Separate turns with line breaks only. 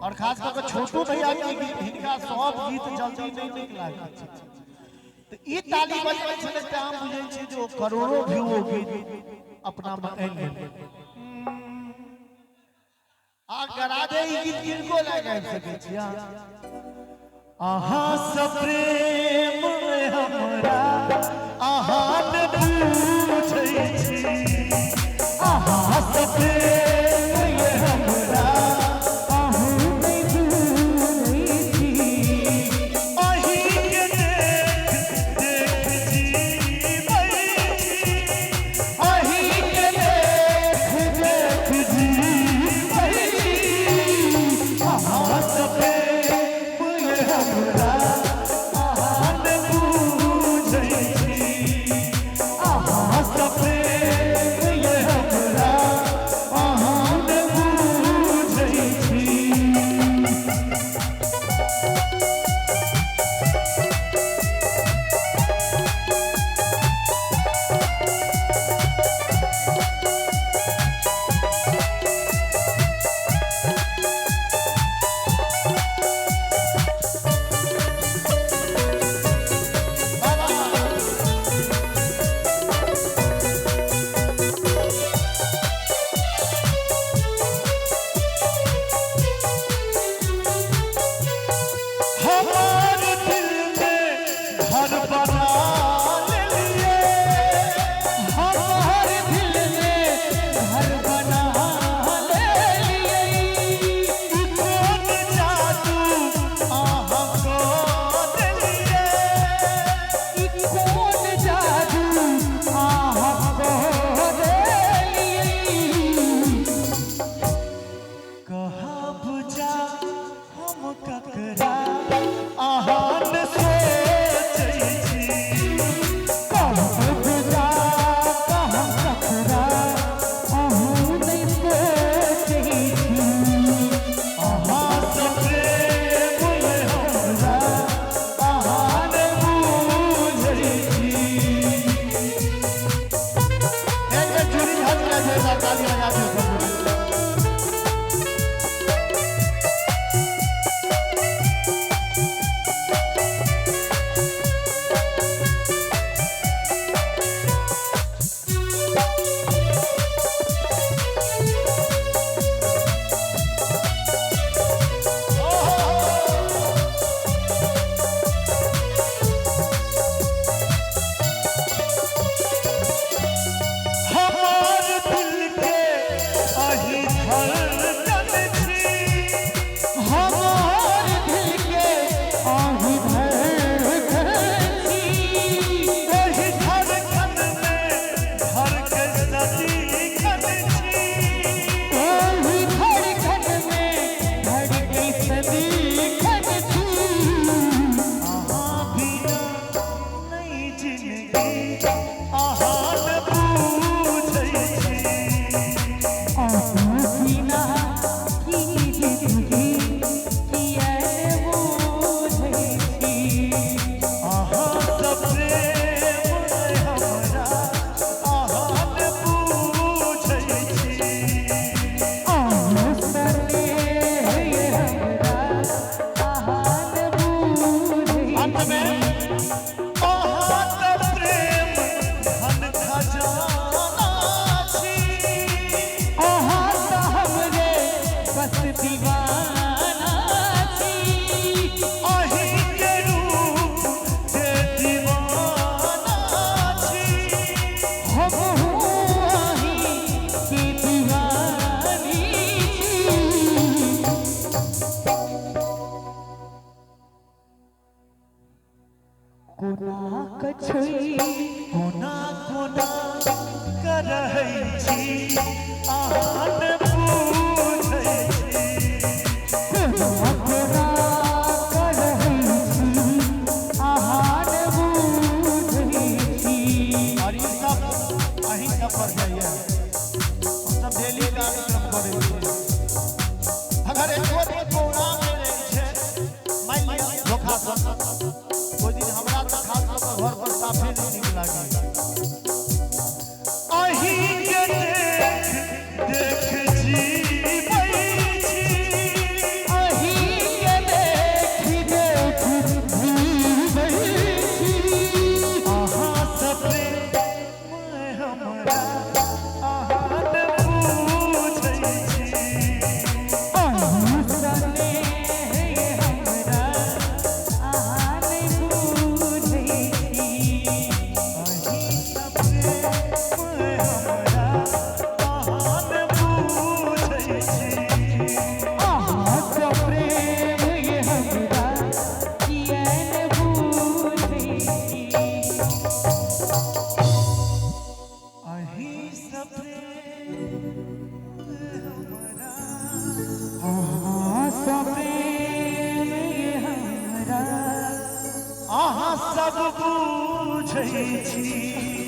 और खास करके छोटू भैया के गीत हिनका सब गीत जल्दी नहीं नीक लागे तो ई ताली बजबै छले त हम बुझै छी जो करोड़ों व्यू हो गीत अपना में आइन ले आ गराजे ई गीत किनको लागे सके छी आहा सब प्रेम हमरा आहा न पूछै छी आहा सब प्रेम हमरा कोना कोना करहै छी आन पूछै छी अहाँ सब बुझै छी